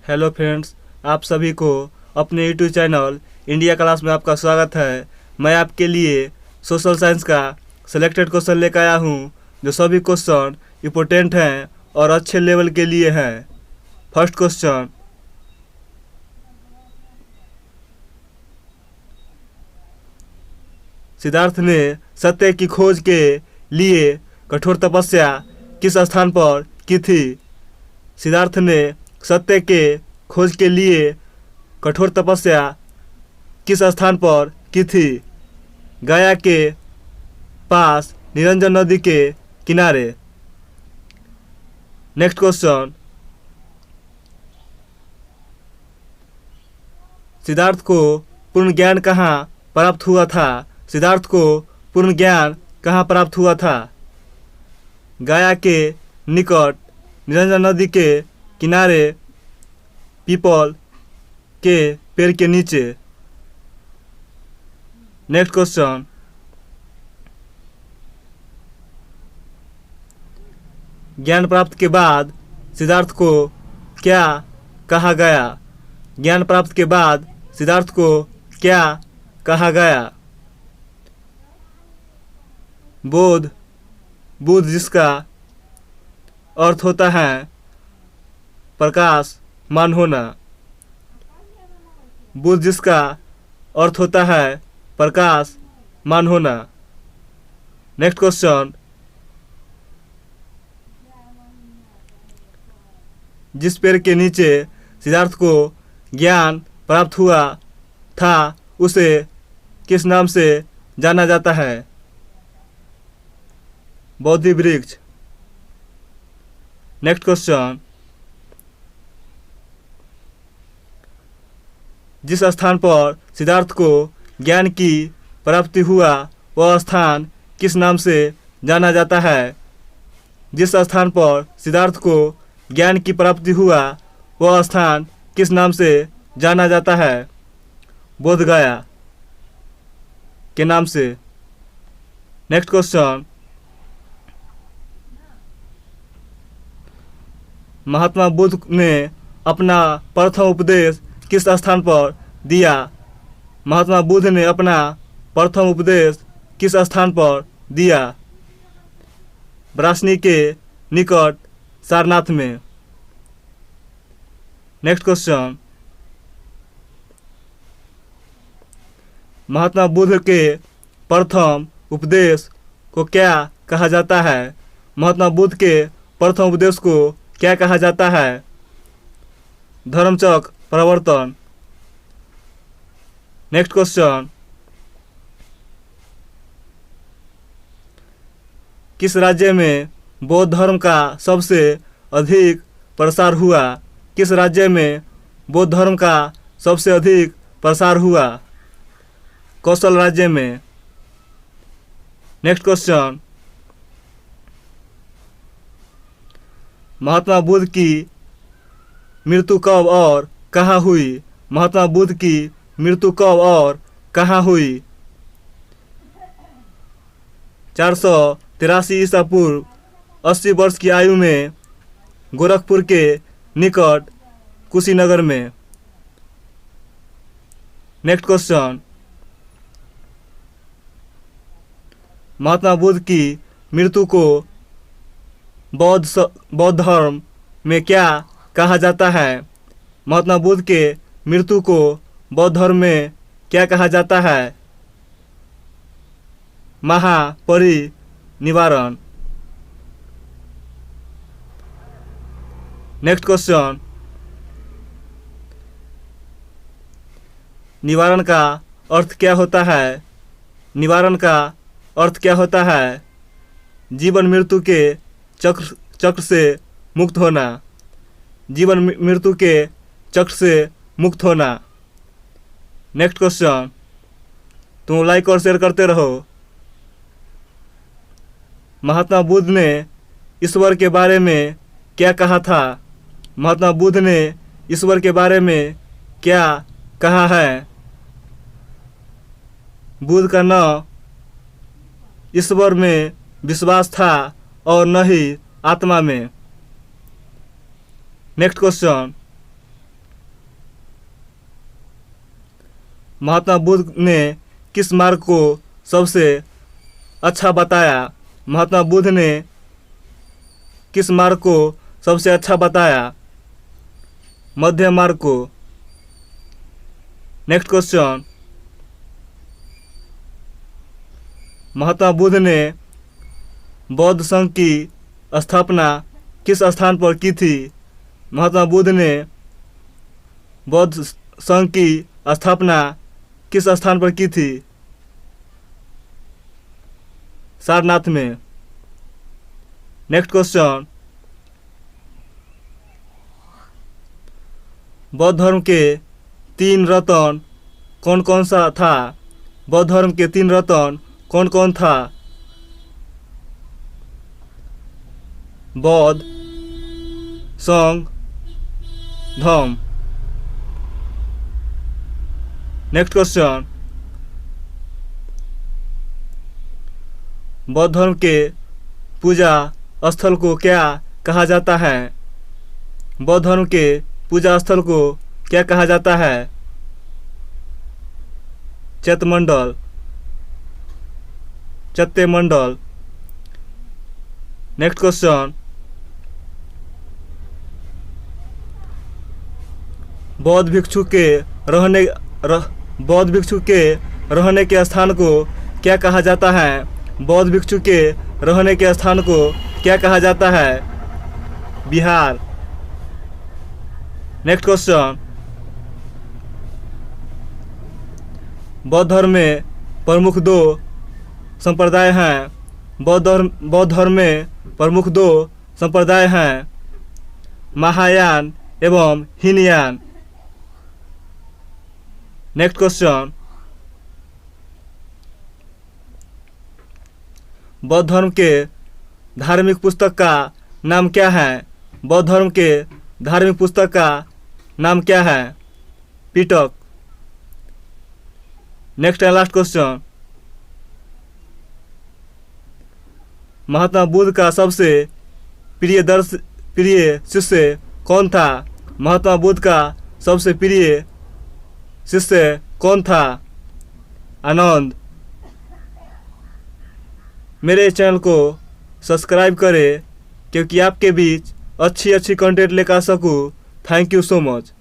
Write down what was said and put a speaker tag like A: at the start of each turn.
A: Hello friends, आप सभी को अपने यूट्यूब चैनल इंडिया क्लास में आपका स्वागत है। मैं आपके लिए सोशल साइंस का सिलेक्टेड क्वेश्चन लेकर आया हूँ, जो सभी क्वेश्चन इम्पोर्टेंट हैं और अच्छे लेवल के लिए हैं। फर्स्ट क्वेश्चन, सिद्धार्थ ने सत्य की खोज के लिए कठोर तपस्या किस स्थान पर की थी? सिद्धार्थ ने सत्य के खोज के लिए कठोर तपस्या किस स्थान पर की थी? गया के पास, निरंजन नदी के किनारे। नेक्स्ट क्वेश्चन, सिद्धार्थ को पूर्ण ज्ञान कहाँ प्राप्त हुआ था? सिद्धार्थ को पूर्ण ज्ञान कहाँ प्राप्त हुआ था? गया के निकट, निरंजन नदी के किनारे, पीपल के पेड़ के नीचे। नेक्स्ट क्वेश्चन, ज्ञान प्राप्त के बाद सिद्धार्थ को क्या कहा गया? ज्ञान प्राप्त के बाद सिद्धार्थ को क्या कहा गया? बोध, बुध जिसका अर्थ होता है प्रकाशमान होना। बुध जिसका अर्थ होता है प्रकाशमान होना। नेक्स्ट क्वेश्चन, जिस पेड़ के नीचे सिद्धार्थ को ज्ञान प्राप्त हुआ था उसे किस नाम से जाना जाता है? बोधि वृक्ष। नेक्स्ट क्वेश्चन, जिस स्थान पर सिद्धार्थ को ज्ञान की प्राप्ति हुआ वह स्थान किस नाम से जाना जाता है? जिस स्थान पर सिद्धार्थ को ज्ञान की प्राप्ति हुआ वह स्थान किस नाम से जाना जाता है? बोध गया के नाम से। नेक्स्ट क्वेश्चन, महात्मा बुद्ध ने अपना प्रथम उपदेश किस स्थान पर दिया? महात्मा बुद्ध ने अपना प्रथम उपदेश किस स्थान पर दिया? वाराणसी के निकट, सारनाथ में। नेक्स्ट क्वेश्चन, महात्मा बुद्ध के प्रथम उपदेश को क्या कहा जाता है? महात्मा बुद्ध के प्रथम उपदेश को क्या कहा जाता है? धर्मचक्र प्रवर्तन। नेक्स्ट क्वेश्चन, किस राज्य में बौद्ध धर्म का सबसे अधिक प्रसार हुआ? किस राज्य में बौद्ध धर्म का सबसे अधिक प्रसार हुआ? कौशल राज्य में। नेक्स्ट क्वेश्चन, महात्मा बुद्ध की मृत्यु कब और कहाँ हुई? महात्मा बुद्ध की मृत्यु कब और कहाँ हुई? 483 ईसा पूर्व, 80 वर्ष की आयु में, गोरखपुर के निकट, कुशीनगर में। नेक्स्ट क्वेश्चन, महात्मा बुद्ध की मृत्यु को बौद्ध धर्म में क्या कहा जाता है? महात्मा बुद्ध के मृत्यु को बौद्ध धर्म में क्या कहा जाता है? महापरिनिर्वाण। नेक्स्ट क्वेश्चन, निवारण का अर्थ क्या होता है? निवारण का अर्थ क्या होता है? जीवन मृत्यु के चक्र से मुक्त होना। जीवन मृत्यु के चक्र से मुक्त होना। नेक्स्ट क्वेश्चन, तुम लाइक और शेयर करते रहो। महात्मा बुद्ध ने ईश्वर के बारे में क्या कहा था? महात्मा बुद्ध ने ईश्वर के बारे में क्या कहा है? बुद्ध का न ईश्वर में विश्वास था और न ही आत्मा में। नेक्स्ट क्वेश्चन, महात्मा बुद्ध ने किस मार्ग को सबसे अच्छा बताया? महात्मा बुद्ध ने किस मार्ग को सबसे अच्छा बताया? मध्य मार्ग को। नेक्स्ट क्वेश्चन, महात्मा बुद्ध ने बौद्ध संघ की स्थापना किस स्थान पर की थी? महात्मा बुद्ध ने बौद्ध संघ की स्थापना किस स्थान पर की थी? सारनाथ में। नेक्स्ट क्वेश्चन, बौद्ध धर्म के 3 रत्न कौन कौन सा था? बौद्ध धर्म के 3 रत्न कौन कौन था? बौद्ध, संघ, धम्म। नेक्स्ट क्वेश्चन, बौद्ध धर्म के पूजा स्थल को क्या कहा जाता है? बौद्ध धर्म के पूजा स्थल को क्या कहा जाता है? चैत्यमंडल, चैत्यमंडल। नेक्स्ट क्वेश्चन, बौद्ध भिक्षु के रहने के स्थान को क्या कहा जाता है? बौद्ध भिक्षु के रहने के स्थान को क्या कहा जाता है? बिहार। नेक्स्ट क्वेश्चन, बौद्ध धर्म में प्रमुख 2 संप्रदाय हैं। बौद्ध धर्म में प्रमुख 2 संप्रदाय हैं, महायान एवं हीनयान। नेक्स्ट क्वेश्चन, बौद्ध धर्म के धार्मिक पुस्तक का नाम क्या है? बौद्ध धर्म के धार्मिक पुस्तक का नाम क्या है? पिटक। Next and last question, Mahatma Buddha का सबसे प्रिय शिष्य कौन था? महात्मा बुद्ध का सबसे प्रिय शिष्य कौन था? आनंद। मेरे चैनल को सब्सक्राइब करें क्योंकि आपके बीच अच्छी कंटेंट लेकर आ सकूँ। Thank you so much.